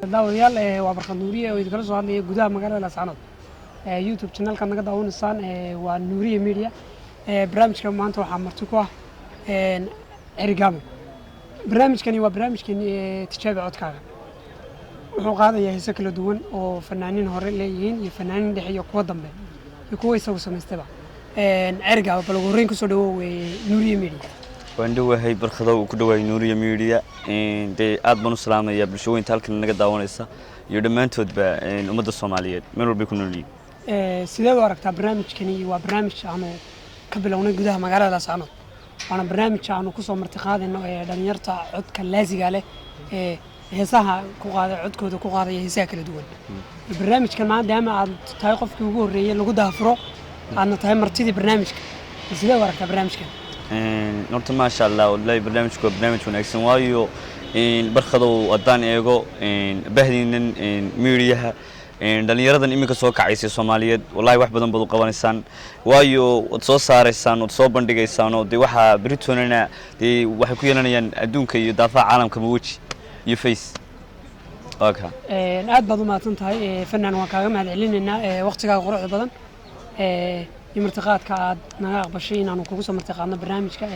daawadayaal waa barkad nuuriye oo idin kala soo hadlaya gudaha magaalada Laascaanood YouTube channel-ka naga daawanaysaan waa Nuuriye Media barnaamijka maanta waxaa marti ku ah Erigamo barnaamijkani waa barnaamijkani tijaabi codkaaga wuxuu qaadayaa heeso kala duwan oo fanaaniin hore leeyihiin iyo fanaaniin dhexe iyo kuwa dambe iyo kuwa isagu samaystaba Erigamo bal ugu horreyn ku soo dhawow Nuuriye Media waandhawahay barkado ku dhawaay Nuuriye Media aad baan u salaamayaa bulshooyinka halkan naga daawanaysa iyo dhamaantoodba ummadda Soomaaliyeed meel walba ku nool yihiin sidee u aragtaa barnaamijkani waa barnaamij aanu ka bilownay gudaha magaalada Laascaanood waana barnaamij aanu ku soo martiqaadayno dhalinyarta codka laasiga leh heesaha ku qaaday codkooda ku qaaday heesaha kala duwan barnaamijkan maadaama aad tahay qofkii ugu horeeyay lagu daafuro aadna tahay martidii barnaamijka sidee u aragtaa barnaamijkan horta ma sha Allah wallahi barnaamijku waa barnaamij wanaagsan waayo barkado wadaan eego bahdiinan meediyaha dhalinyaradan iminka soo kacaysay Soomaaliyeed wallahi wax badan baad u qabanaysaan waayo wad soo saaraysaan wad soo bandhigaysaan oo waxa Britannia waxay ku yeelanayaan adduunka iyo daafaca caalamka waji iyo face okay aad baad u mahadsan tahay fanaan waan kaaga mahadcelinaynaa waqtigaaga quruxda badan martiqaadka aad naga aqbashay inaanu kugu soo martiqaadno barnaamijka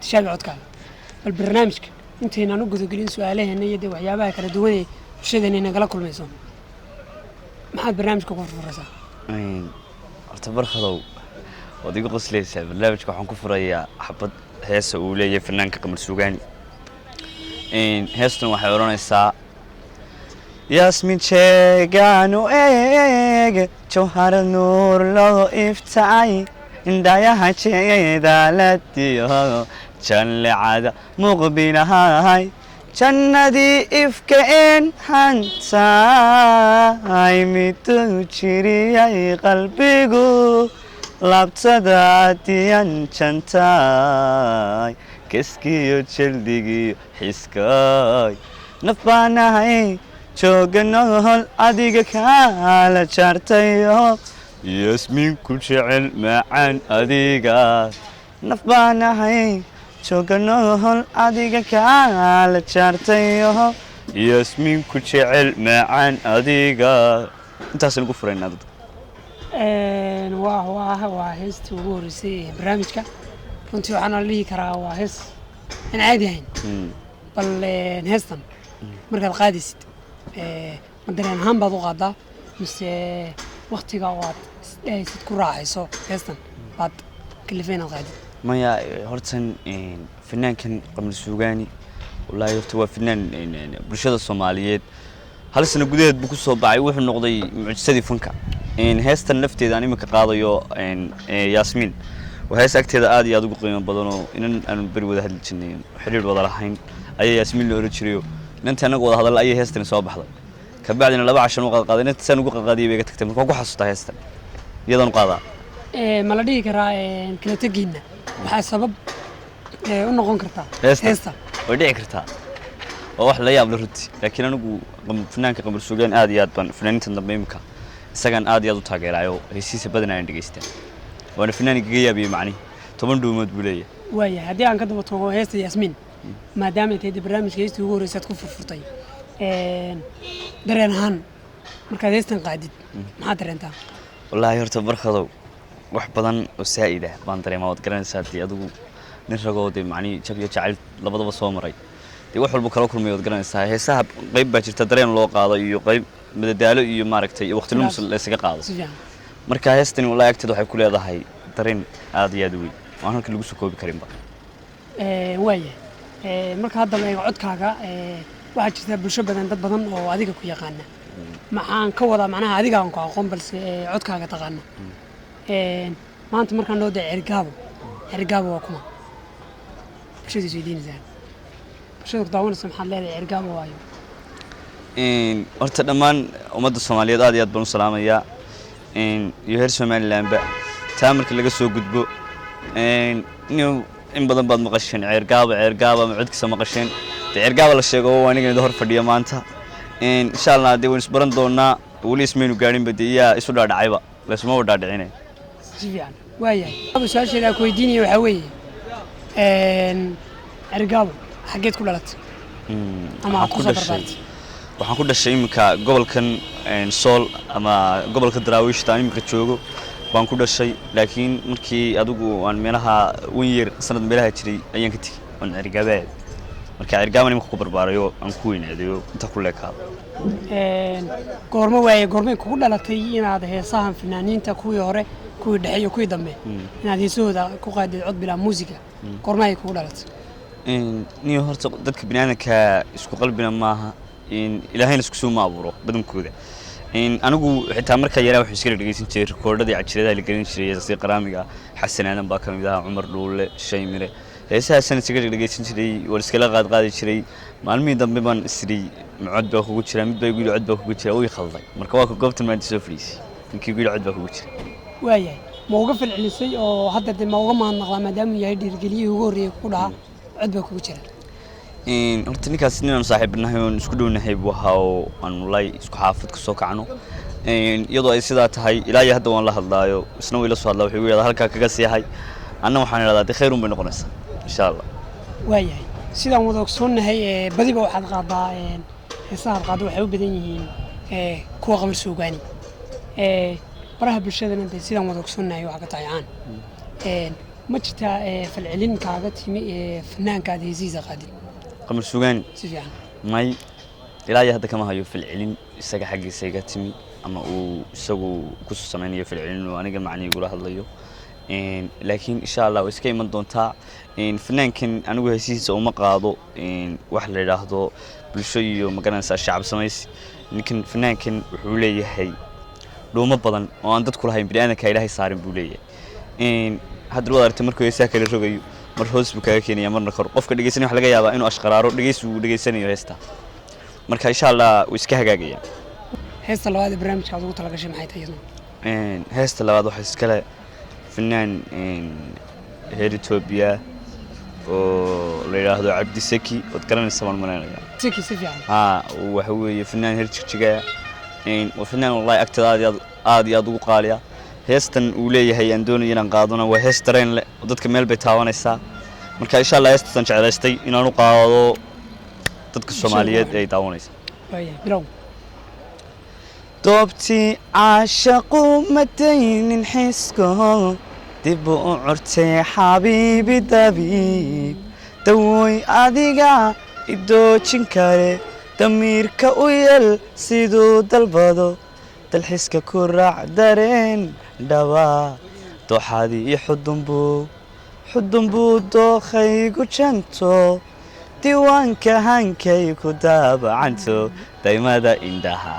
tijaabi codkaaga bal barnaamijka intaynaan u gudagelin su'aalaheena iyo waxyaabaha kala duwan ee bulshadeena nagala kulmayso maxaad barnaamijka ku furaysaa horta barkadow waad igu qoslaysaa barnaamijka waxaan ku furayaa xabad heesa uu leeyahay fanaanka Qamar Suugaani heestan waxay oranaysaa Yasmin sheeganu eege jawhar nuur loo iftay indayaha jeedaladiyo jalcada muqbinahay jannadii ifkeen hantaay midu jiriyay qalbigu labtada diyan jantay keskiyo jildigiyo xiskay nafbanahay jooganool adiga kala jartayo Yasmin ku jecel macaan adiga nafbanahay jooganool adiga kala jartayo Yasmin ku jecel macaan adiga intaas lagu furayna dad waa heestii ugu horeysay barnaamijka runtii waxaan la dhihi karaa waa hees aan caadi ahayn bal heestan markaad qaadaysid madareen ahaan baad u qaadaa mise waqtiga waad sid ku raaxayso heestan baad kalifeen qaadid maya hortan fanaankan Qamar Suugaani wallahi horta waa fanaan bulshada Soomaaliyeed hal sano gudaheed buu ku soo baxay wuxuu noqday mucjisadii fanka heestan nafteeda aan imika qaadayo Yasmin waa hees agteeda aad iyo aad ugu qiimo badan oo aan bari wada hadli jirnay xiriir wada lahayn ayay Yasmin loo orajiriyo inta anagu wada hadal ayay heestan soo baxday ka bacdina laba cashan u qaaday inta san ugu qaaday bay ka tagtay markaa ku xasuustaa heestan iyadan qaadaa ma la dhihi karaa kala tagiina waxa sabab u noqon kartaa heesta way dhici kartaa oo wax la yaab la runtii laakiin anigu fanaanka Qamar Suugaan aad iyo aad baan fanaaniinta dambe imka isagan aad iyo aad u taageerayo heesiisa badan aan dhageystaa waana fanaan iga yaabiyay macni 10 dhuumood buu leeyahay waaya haddii aan ka daba tago heesta Yasmin maadaama ay tahay barnaamijka heestii ugu horeysay ku furfurtay dareen ahaan markaad heestan qaadid maxaad dareentaa wallahi horta barkadow wax badan oo saa'ida baan dareemaa wad garanaysaa adigu nin ragoode macni jab iyo jacayl labadaba soo maray wax walba kala kulmay wad garanaysaa heesaha qayb baa jirta dareen loo qaado iyo qayb madadaalo iyo maaragtay waqti lumis la isaga qaado marka heestan wallahi agteed waxay ku leedahay dareen aad iyo aad u weyn oo halka lagu soo koobi karin ba waaya marka hadda eego codkaaga waxa jirta bulsho badan dad badan oo adiga ku yaqaana maxaan ka wada macnaha adiga aan ku aqoon balse codkaaga taqaana maanta markaan loo daayo Erigamo waa kuma bulshada Swediinaysaa bulshada daawanaysa maxaad leedahay Erigamo waayo horta dhammaan ummadda Soomaaliyeed aad iyo aad baan u salaamayaa iyo heer Somaliland ba taamarka laga soo gudbo in badan baad maqasheen Erigamo ma codkiisa maqasheen Erigamo la sheego waa aniga hor fadhiya maanta insha Allah hadii waan isbaran doonaa wali ismeenu gaarin badiyaa isu dhaadhacayba la isma wada dhaadhicinay si fiican waayahay abu su'aasha ku weydiinay waxa weeye Erigamo xageed ku dhalatay ama ku soo barbaartay waxaan ku dhashay iminka gobolkan sool ama gobolka daraawiishta aan iminka joogo baan ku dhashay laakiin markii adigu aan meelaha wan year sanad meelaha jiray ayaan ka tegey aan Cerigaabeed marka Cerigaaban iminka ku barbaarayo aan ku weynaadayo inta ku leekaado goorma kugu dhalatay inaad heesahan fanaaniinta kuwii hore kuwii dhexe iyo kuwii dambe inaad heesahooda ku qaadid cod bilaa muusiga goorma ay kugu dhalatay niyo horta dadka bini'aadanka isku qalbina maaha ilaahayna isku soo ma abuuro badankooda anigu xitaa markaa yaraa wuxuu iska dhageysan jiray rikoodhadii cajiradaha la gelin jiray sida qaraamiga xasan aadan baa kamid ahaa cumar dhuule shaymire heesahaasana iskaga dhageysan jiray war iskala qaadi jiray maalmihii dambe baan isri cod baa kugu jira mid baa igu cod baa kugu jira way khalday marka waa goobtan maanta soo fadhiisay ninkii igu cod baa kugu jira waayahay ma uga falcelisay oo hadda ma uga mahadnaqdaa maadaama uu yahay dhiirgeliyihii ugu horreeyay ku dhahaa cod baa kugu jira horta ninkaas ninaan saaxiibnahay oon isku dhownahay buu ahaa oo aan walaahi isku xaafad ka soo kacno iyadoo ay sidaa tahay ilaa iyo hadda waan la hadlaayo isna way la soo hadlaa wuxuu igu yidhahdaa halkaa kaga seexay anna waxaan idhahdaa dee khayr un bay noqonaysaa insha allah waayahay sidaan wada ogsoonnahay badiba waxaad qaadaa heesahaad qaado waxay u badan yihiin kuwa qamar suugaani baraha bulshadana dee sidaan wada ogsoonnahay waxaa ka tahay caan ma jirtaa falcelin kaaga timi fanaankaad heesihiisa qaadid qamar suugaani si fiican may ilaa iyo hadda kama hayo falcelin isaga xaggiisa iga timi ama uu isagu ku samaynayo falcelin oo aniga macnii igula hadlayo laakiin insha allah way iska iman doontaa fanaankan anigu heesihiisa uma qaado wax la yidhaahdo bulsho iyo magaranaysaa shacab samaysi ninkan fanaankan wuxuu leeyahay dhuumo badan oo aan dadku lahayn bini'aadanka ilaahay saarin buu leeyahay hadda waad aragtay markuu heesaha kala rogayo mar hoos buu kaga keenaya marna kor qofka dhageysanaya waxa laga yaabaa inuu ashqaraaro dhageysigu dhageysanayo heesta marka insha allah way iska hagaagayaan heesta labaad ee barnaamijka aad ugu talagashay maxay tahay iyaduna heesta labaad waxa iskale fanaan heer Ethiopia oo la yiraahdo Cabdi Saki oo garanaysa man maranaya Saki si fiican waxa weeye fanaan heer Jigjiga oo fanaan wallahi agtada aad iyo aad ugu qaaliya heestan uu leeyahay aan doonayo inaan qaadano waa hees dareen leh oo dadka meel bay taawanaysaa marka insha Allah heestan jecelaystay inaan u qaado dadka Soomaaliyeed ay taawanaysaa waayahay bilow doobtii caashaqu madaynin xisko dib u curtay xabiibi dabiib dawooy adiga idoojin kare damiirka u yel siduu dalbado dalxiska ku raac dareen dhawaa dooxadii iyo xudunbuu dookhaygu janto diiwaanka hankay ku daabacanto daymada indhaha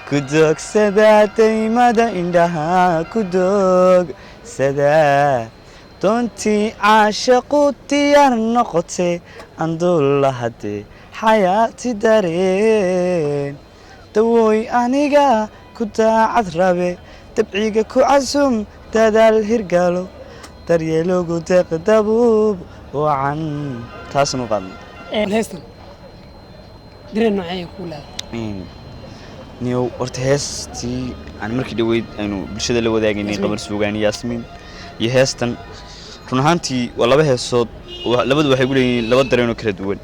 kudogsada daymada indhaha kudogsada doontii caashaqu diyaar noqotay andulla haddee xayaati dareen dawooy aniga ku daacad rabe dabciga ku casum dadaal hirgalo daryeeloogu deeq dabuub wacan taasnu qaadna heestan dareen noocee ku leedahay niyo horta heestii aan markii dhaweyd aynu bulshada la wadaagaynay qamar suugaani Yaasmiin iyo heestan run ahaantii waa laba heesood labadu waxay leeyihiin laba dareen oo kala duwan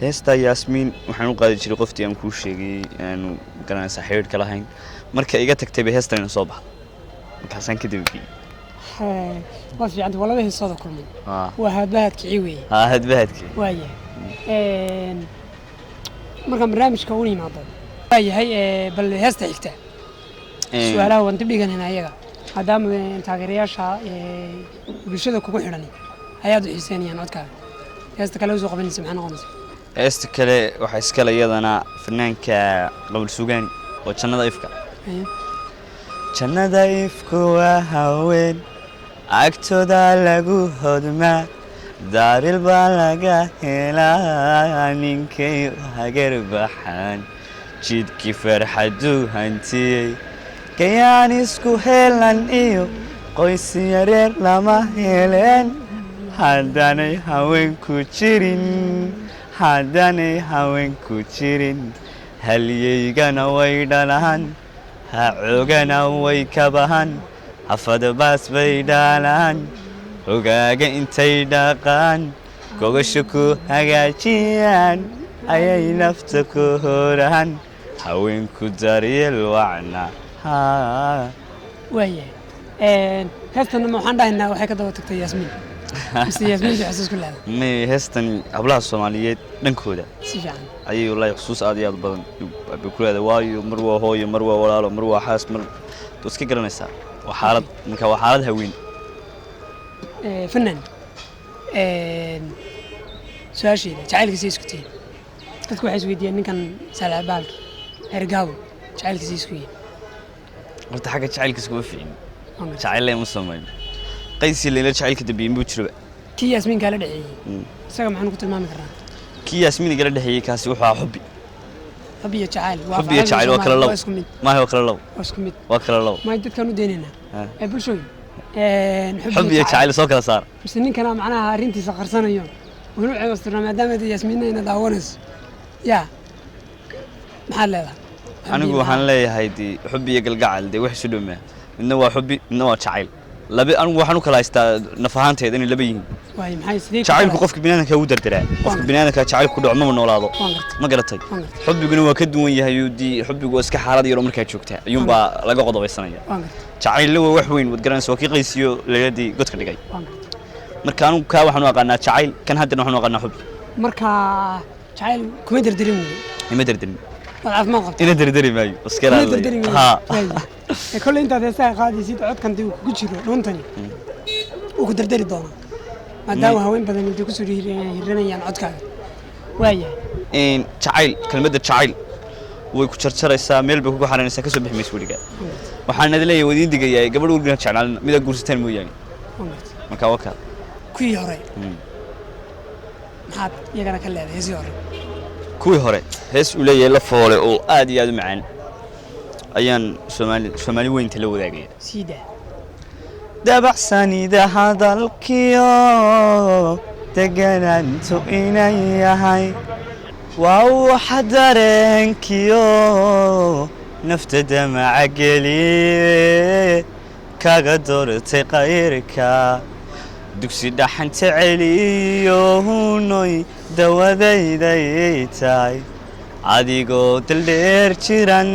heesta Yaasmiin waxaan u qaadi jiray qoftii aan ku sheegay aanu garanaysaa xiriir ka lahayn marka iga tagtay bay heestan inoo soo baxday markaasaan ka dibigay waa fiican waa laba heesood oo kulmay waa hadbaadkii weeye hadbaadkii waayahay marka barnaamijka uu yimaado waayahay bal heesta xigta su'aalaha waan dib dhiganayna ayaga maadaama taageerayaasha bulshada kugu xidhan ayaad u xiiseynayaan codkaaga heesta kale soo qabanaysa maxaa noqonaysa heesta kale waxa iskala iyadana fanaanka qamar suugaani oo jannada ifku waa haween agtooda lagu hodmaa daaril baa laga helaa ninkay hagar baxaan jidkii farxaduu hantiyey kayaan isku helan iyo qoys yareer lama heleen haddaanay haweenku jirin halyaygana way dhalaan hacoogana way ka bahan hafadbaas bay dhaalaan hogaaga intay dhaqaan gogasho ku hagaajiyaan ayay nafta ku horaan haweenku daryeel wacna waayahay heestana ma waxaan dhahaynaa waxay ka daba tagtay yaasmiin mise yaasmiin bay xusuus ku leedahay may heestan hablaha Soomaaliyeed dhankooda si fiican ayay wallahi xusuus aad iyo aad badan bay ku leedahay waayo mar waa hooyo mar waa walaalo mar waa xaas mar to iska garanaysaa waa xaalad marka waa xaalad haween فنان سؤال جعلك سيسكتين dadku waxay isweydiiyeen ninkan salaabaal ergaabo jacaylkiisa isku yeen horta xagga jacaylkiisa kuma fiicin jacayl ma sameyn qaysi leela jacaylka dambiin buu jiro kii yaasmiin kala dhaxeeyay isaga maxaan ku tilmaami karnaa kii yaasmiin kala dhaxeeyay kaasi wuxuu ahaa xubbi iyo jacayl waa kala labo ma waa kala labo waa kala labo ma dadkan u deynayna bulshooyin xubbi iyo jacayl soo kala saar mise ninkana macnaha arrintiisa qarsanayo wuxuu ceebastirnaa maadaama yaasmiinna ina daawanayso يا محل هذا أنا أقول هن لي هيدي حبي يقل قاعد دي وحش دمه إنه هو حبي إنه هو شعيل لبي أنا وحنو كلا نفهمت هذا إني لبيين واي محي سديك شعيل كقف بنيانك هودر ترى قف بنيانك شعيل كله عمره من ولاده ما قرأتي حبي يقولوا كدوم يهودي حبي يقول اسك حارة يروم مركز شوكته يوم با لقى قضاء السنة شعيل له وحوين وتقرن سواقي قيسيو ليدي قط كل جاي مركانو كا وحنو قلنا شعيل كان هذا وحنو قلنا حب مركا شعيل كم يدردرين ما يدردرين والعاف ما قلت يدردرين ماي بس كلا ها كل أنت تسا قاعد يزيد عد كنتي وكجرو لونتني وكدردري دونا ما دام هوين بدن يدي كسر يرنا يعني عد كذا وياه إن شعيل كلمة شعيل ويكشرشر السامل بكو حرنا سكسو بحميس ولقى وحنا ذلي ودين دقيقة قبل ولقنا شعيل ميدا قرصتين مو يعني مكاوكا كوي هراي maxaad iyagana ka leedahay heesii hore kuwii hore hees u leeyahay la foole oo aad iyo aad u macaan ayaan Soomaali weynta la wadaagay sida dabacsanida hadalkiyo deganantu inay yahay waa waxa dareenkiyo naftada macageliye kaga doortay qayrka dugsi dhaxanta celiyo hunoy dawadayday tahay adigoo daldheer jiran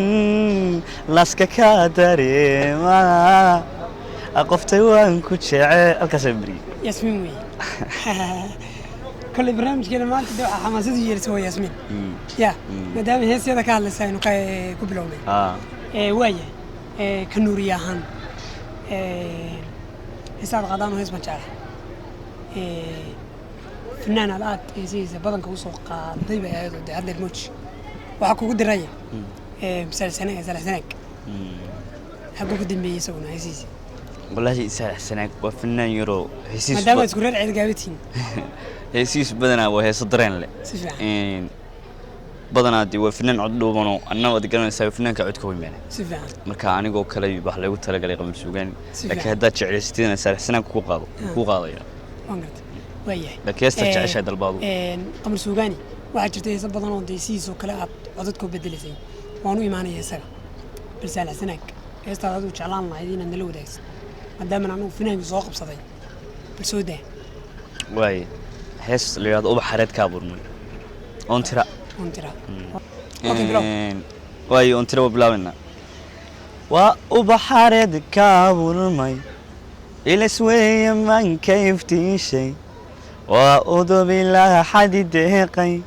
laska ka dareema aqoftay waan ku jecel halkaas bari yasmiin wey kale barnaamijkeena maanta waxa xamaasad yeelso yasmiin ya maadaama heesyada ka hadlaysa inuu ku bilowday waaya ka nuuriyahan isaad qadaan hees ma jecel فنان الآن يزيد بدن كوسو قاضي بهذا ده هذا الموج وحكوا قد الرأي مسال سنة سنة حكوا قد مية يسوونه يزيد والله سال سنة وفنان يرو هسيس ما دام تقولين عيد قابتين هسيس بدنا وهي صدرين له بدنا دي وفنان عدلو بنو أنا ودقنا نسوي فنان كعد كوي معنا سفعان مركا أنا جو كلي بحلا وتلا قلي قبل سوقاني لكن هذا شعر ستين سال سنة كو قاضي وانقرت وياه لكن يسترجع هذا البعض قمر سوقاني واحد جرتي يسبب ضنون ديسيس وكلا عددكم بدل زين وانو إيماني يسرع برسالة سنك يستعرضوا شعلان الله يدينا نلو دايس مدام أنا فينا بسوق بصدي بالسودة واي حس اللي هذا أبو حرد كابورني أنترا واي أنترا وبلاونا وأبو حرد كابورني إلى سوية من كيف تيشي وأعوذ بالله حد دقي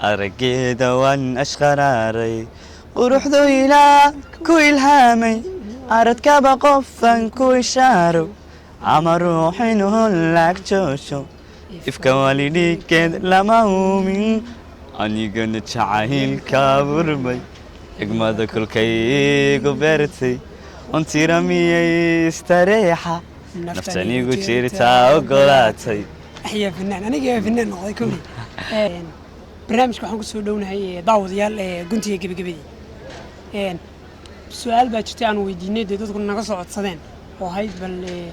أرقيد وان أشخراري قروح ذو إلى كويل هامي أرد كابا قفا كوي شارو عما روحي نهلك جوشو إفكا والدي كد لما أومين أني قنت شعاهيل كابرمي إقما ذكر كي قبرتي أنتي رمي استريحة نفتني قشيرتا وقلاتي أحيا فنان أنا جاي فنان الله يكوني برنامج كحنا كسولونا هي داود يال قنتي جبي سؤال بقى عن ويديني ده تقول نقص عطسان وهاي بال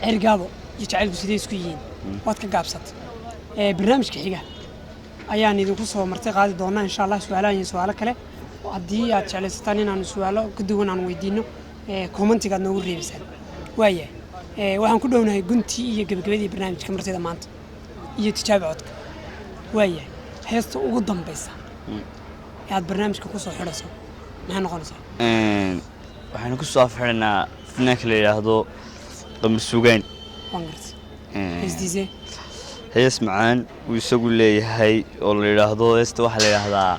إرجابو يجعل بسيديس كويين وقت كجابسات برنامج كحيجة أيان إذا كسر مرتقى هذا دونا إن شاء الله سؤال كله وعدي أتشعل ستانين عن سؤاله كدونا عن ويدينه كومنتي قد نقول ريبسال وياه waxaan ku dhownahay guntii iyo gabagabadii barnaamijka martida maanta iyo tijaabo codka waaya heesta ugu dambaysa aad barnaamijka ku soo xidhayso maxay noqonaysaa waxaynu ku soo afxidhanaa fanaanka la yidhaahdo qamar suugaani waan gartay heestiisee hees macaan uu isagu leeyahay oo la yidhaahdo heesta waxaa la yidhaahdaa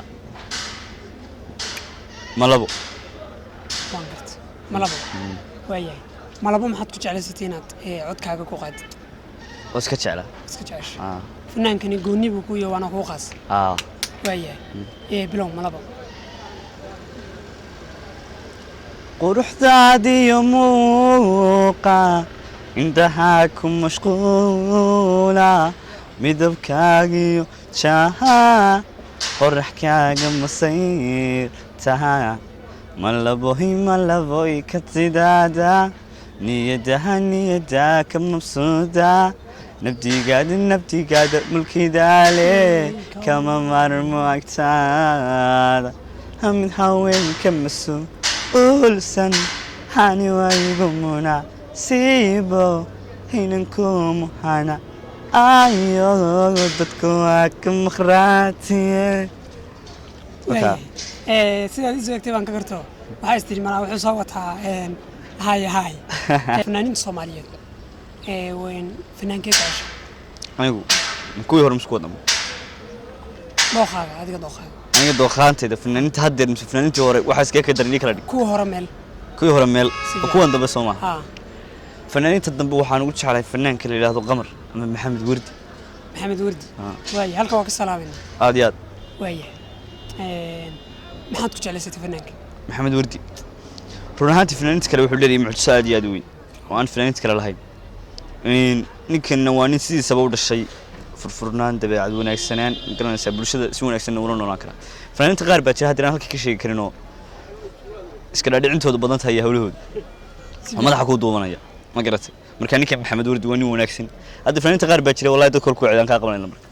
malabo waan gartay malabo waayahay malabo maxaad ku jeclaysatay inaad codkaaga ku qaadid oo iska jeclaa iska jecesha fanaankani goonni buu ku yahay waana kuu qaas waayahay bilow malabo quruxdaadiyo muuqa indhahaa ku mashquula midabkaagiyo jaha qoraxkaaga masayrtaha malaboy ka sidaada niyada ka mabsuuda nabdigaada mulkidaale kama maarmo agtaada hamid haweenka mas-uulsan hani waygu munaasiibo hinankumahana ayo dadku waa ka maqraatiye sidaad ii sheegtay baan ka garto waxaa istiri malaa wuxuu soo wataa hay fanaaniinta Soomaaliyeed weyn fanaankee gaasho anigu kuwii hore musku wadamo dooqaaga adiga dooqaaga aniga dooqaantayda fanaaniinta haddeer mise fanaaniintii hore waxaa iskaga darin kala dhig kuwii hore meel kuwan dambe Soomaa fanaaniinta dambe waxaan ugu jeclahay fanaanka la yiraahdo qamar ama maxamed wardi waay halka waa ka salaamayna aad iyo aad waay maxaad ku jeclaysatay fanaanka maxamed wardi run ahaantii fanaaniinta kale wuxuu leeyahay mucjiso aad iyo aad u weyn oo aan fanaaniinta kale lahayn ninkanna waa nin sidiisaba u dhashay furfurnaan dabeecad wanaagsanaan garanaysaa bulshada si wanaagsan ula noolaan kara fanaaniinta qaar baa jira haddii aan halka ka sheegi karin oo iska dhaadhicintooda badan tahay hawlahooda madaxa ku duubanaya ma garatay marka ninka maxamed wardi waa nin wanaagsan hadda fanaaniinta qaar baa jira wallahi dad kor ku ciidan ka qabanayna marka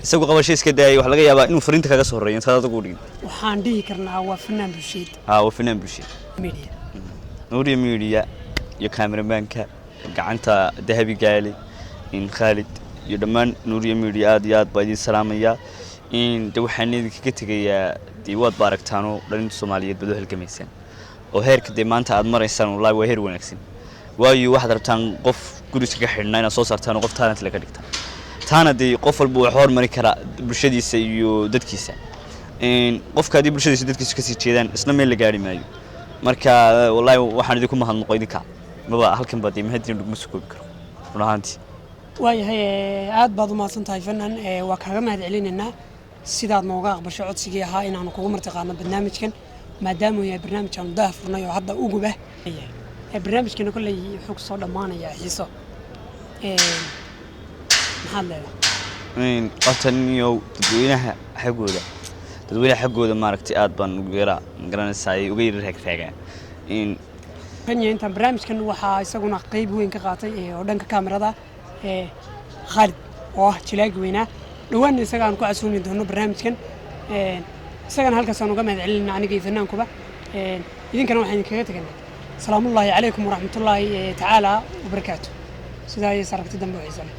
isagu qabashay iska daayay wax laga yaabaa inuu fariinta kaga soo horeeyo inta aad ugu dhigin waxaan dhihi karnaa waa fanaan bulsheed waa fanaan bulsheed media Nuuriya Media iyo cameramanka gacanta dahabi gaali in Khalid iyo dhamaan Nuuriya Media aad iyo aad baa idin salaamaya waxaan idinkaga tagayaa diiwaad baaragtaano dhalinta Soomaaliyeed bado halgamaysan oo heerka maanta aad maraysaan wallahi waa heer wanaagsan waayo waxaad rabtaan qof guriga ka xidhnaa inaad soo saartaan qof talent la ka dhigtaan taana qof walba wax hormari kara bulshadiisa iyo dadkiisa qofka hadii bulshadiisa dadkiisa ka sii jeedaan isna meel la gaari maayo marka wallahi waxaan idinku mahadnaqo idinka maba halkan baad mahadin dhugma soo koobi karo runaantii waayahay aad baad u mahadsan tahay fanaan waa kaaga mahad celinaynaa sidaad nooga aqbasho codsigii ahaa inaanu kugu martiqaano barnaamijkan maadaama uu yahay barnaamij aan daah furnay oo hadda ugu bah barnaamijkana kolley wuxuu kusoo dhammaanayaa xiiso maxaad leedahay qataniyo dadweynaha xaggooda maaragtay aad baan ugu garanaysaa uga yiri raagaa intaan barnaamijkan waxaa isaguna qayb weyn ka qaatay oo dhanka kaamirada Khalid oo ah jilaag weynaa dhawaan isagaan ku casuumi doono barnaamijkan isagana halkaas aan uga mahad celinaa aniga iyo fanaankuba idinkana waxaan kaga tagnaa salaamullaahi calaykum waraxmatullaahi tacaala wabarakaatuh sidaa iyo saragti dambe oo xiiso leh